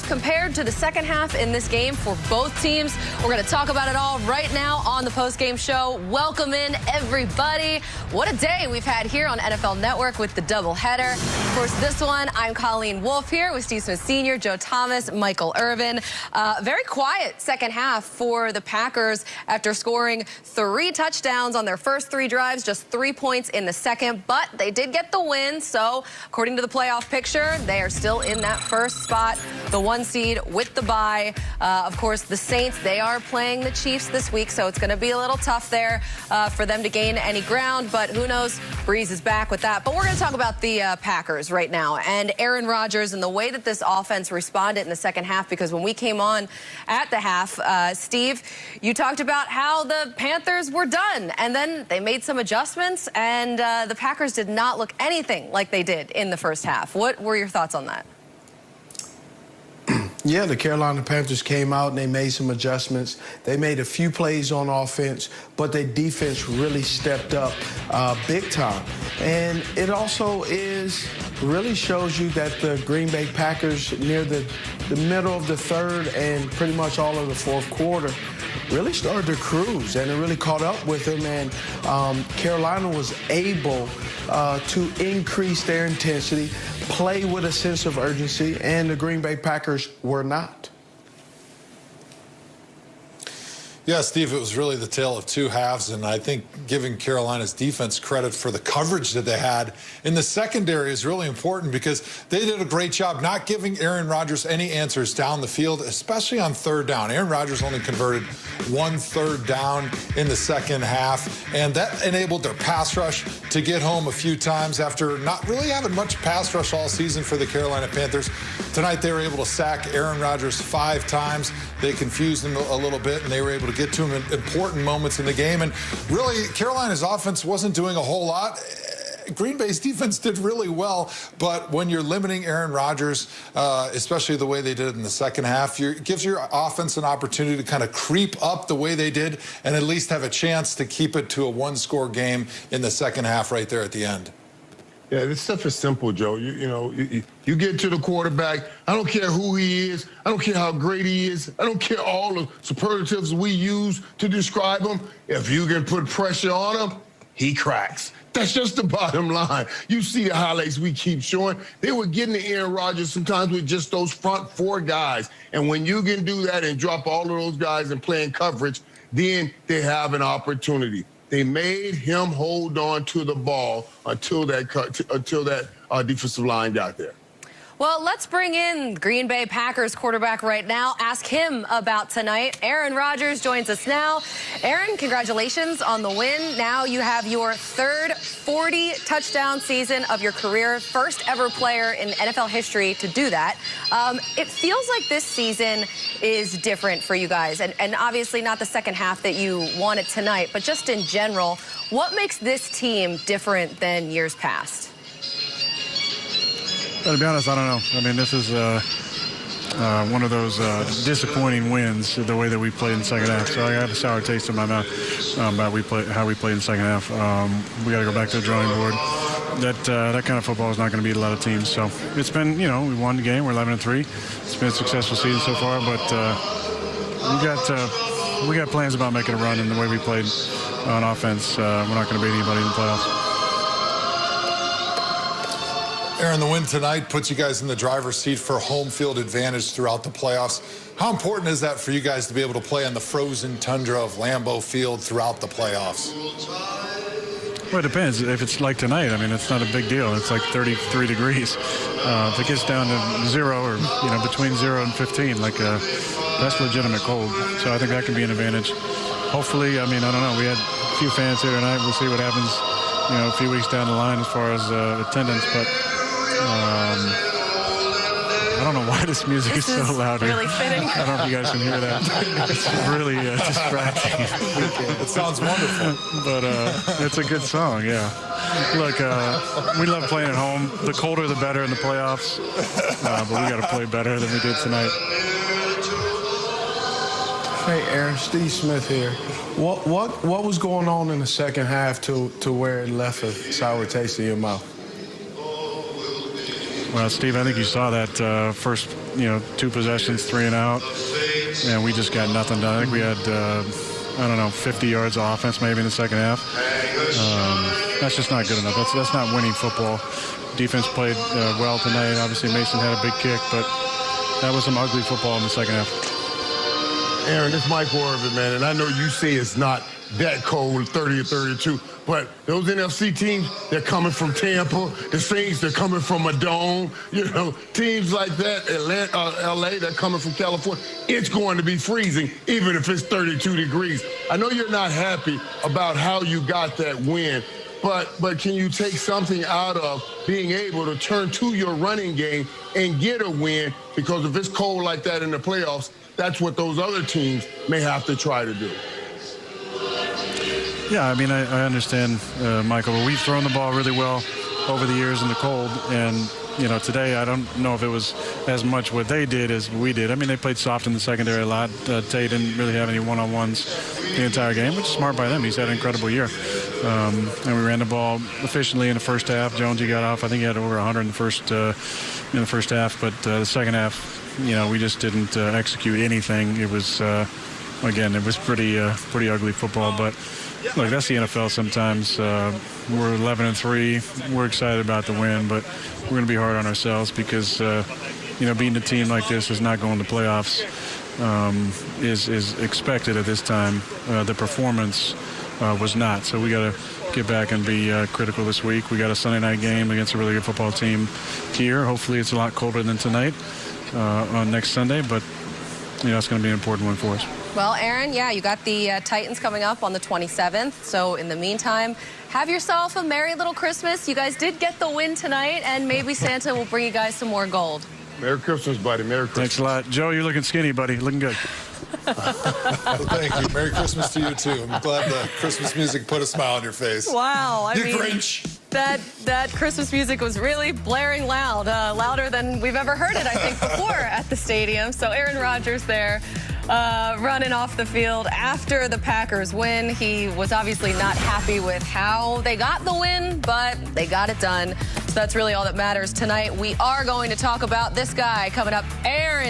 Compared to the second half in this game for both teams. We're going to talk about it all right now on the post-game show. Welcome in, everybody. What a day we've had here on NFL Network with the doubleheader. Of course, this one, I'm Colleen Wolfe here with Steve Smith Sr., Joe Thomas, Michael Irvin. Very quiet second half for the Packers after scoring 3 touchdowns on their first 3 drives, just 3 points in the second. But they did get the win, so according to the playoff picture, they are still in that first spot, the 1 seed with the bye. Of course, the Saints, they are playing the Chiefs this week, so it's going to be a little tough there for them to gain any ground. But who knows? Breeze is back with that. But we're going to talk about the Packers right now and Aaron Rodgers and the way that this offense responded in the second half. Because when we came on at the half, Steve, you talked about how the Panthers were done. And then they made some adjustments, and the Packers did not look anything like they did in the first half. What were your thoughts on that? Yeah, the Carolina Panthers came out and they made some adjustments. They made a few plays on offense, but their defense really stepped up big time. And it also really shows you that the Green Bay Packers near the middle of the third and pretty much all of the fourth quarter really started to cruise, and it really caught up with them. And Carolina was able to increase their intensity, play with a sense of urgency, and the Green Bay Packers were not. Yeah, Steve, it was really the tale of 2 halves, and I think giving Carolina's defense credit for the coverage that they had in the secondary is really important, because they did a great job not giving Aaron Rodgers any answers down the field, especially on third down. Aaron Rodgers only converted 1 third down in the second half, and that enabled their pass rush to get home a few times after not really having much pass rush all season for the Carolina Panthers. Tonight they were able to sack Aaron Rodgers 5 times. They confused him a little bit, and they were able to get to him in important moments in the game. And really, Carolina's offense wasn't doing a whole lot. Green Bay's defense did really well, but when you're limiting Aaron Rodgers, especially the way they did in the second half, it gives your offense an opportunity to kind of creep up the way they did and at least have a chance to keep it to a 1-score game in the second half right there at the end. Yeah, this stuff is simple, Joe. You get to the quarterback. I don't care who he is. I don't care how great he is. I don't care all the superlatives we use to describe him. If you can put pressure on him, he cracks. That's just the bottom line. You see the highlights we keep showing. They were getting to Aaron Rodgers sometimes with just those front 4 guys. And when you can do that and drop all of those guys and play in coverage, then they have an opportunity. They made him hold on to the ball until that defensive line got there. Well, let's bring in Green Bay Packers quarterback right now. Ask him about tonight. Aaron Rodgers joins us now. Aaron, congratulations on the win. Now you have your 3rd 40-touchdown season of your career, first ever player in NFL history to do that. It feels like this season is different for you guys, and obviously not the second half that you wanted tonight, but just in general, what makes this team different than years past? To be honest, I don't know. I mean, this is one of those disappointing wins, the way that we played in the second half. So I got a sour taste in my mouth about how we played in the second half. We got to go back to the drawing board. That kind of football is not going to beat a lot of teams. So it's been, we won the game. We're 11-3. It's been a successful season so far, but we got plans about making a run in the way we played on offense. We're not going to beat anybody in the playoffs. Aaron, the win tonight puts you guys in the driver's seat for home field advantage throughout the playoffs. How important is that for you guys to be able to play on the frozen tundra of Lambeau Field throughout the playoffs? Well, it depends. If it's like tonight, I mean, it's not a big deal. It's like 33 degrees. If it gets down to 0 or, between 0 and 15, that's legitimate cold. So I think that can be an advantage. Hopefully, I don't know. We had a few fans here tonight. We'll see what happens, a few weeks down the line as far as attendance. But I don't know why this music is so loud here. Really fitting. I don't know if you guys can hear that. It's really distracting. It sounds wonderful. But it's a good song, yeah. Look, we love playing at home. The colder, the better in the playoffs. But we got to play better than we did tonight. Hey, Aaron, Steve Smith here. What was going on in the second half to where it left a sour taste in your mouth? Well, Steve, I think you saw that first 2 possessions, 3 and out, and we just got nothing done. I think we had, 50 yards of offense maybe in the second half. That's just not good enough. That's not winning football. Defense played well tonight. Obviously, Mason had a big kick, but that was some ugly football in the second half. Aaron, it's Michael Irvin, man, and I know you say it's not that cold, 30 or 32, but those NFC teams, they're coming from Tampa. The Saints, they're coming from a dome. Teams like that, Atlanta, LA, they're coming from California. It's going to be freezing, even if it's 32 degrees. I know you're not happy about how you got that win, but can you take something out of being able to turn to your running game and get a win? Because if it's cold like that in the playoffs, that's what those other teams may have to try to do. Yeah, I mean, I understand, Michael, but we've thrown the ball really well over the years in the cold, and today I don't know if it was as much what they did as we did. I mean, they played soft in the secondary a lot. Tay didn't really have any one-on-ones the entire game, which is smart by them. He's had an incredible year. And we ran the ball efficiently in the first half. Jonesy got off. I think he had over 100 in the first half, but the second half, we just didn't execute anything. It was, again, it was pretty ugly football, but look, that's the NFL sometimes. We're 11-3. We're excited about the win, but we're going to be hard on ourselves because, beating a team like this is not going to playoffs is expected at this time. The performance was not. So we got to get back and be critical this week. We got a Sunday night game against a really good football team here. Hopefully it's a lot colder than tonight on next Sunday, but, it's going to be an important one for us. Well, Aaron, yeah, you got the Titans coming up on the 27th. So in the meantime, have yourself a merry little Christmas. You guys did get the win tonight, and maybe Santa will bring you guys some more gold. Merry Christmas, buddy. Merry Christmas. Thanks a lot. Joe, you're looking skinny, buddy. Looking good. Thank you. Merry Christmas to you, too. I'm glad the Christmas music put a smile on your face. Wow. You Grinch. That Christmas music was really blaring loud, louder than we've ever heard it, I think, before at the stadium. So Aaron Rodgers there running off the field after the Packers win. He was obviously not happy with how they got the win, but they got it done. So that's really all that matters tonight. We are going to talk about this guy coming up, Aaron.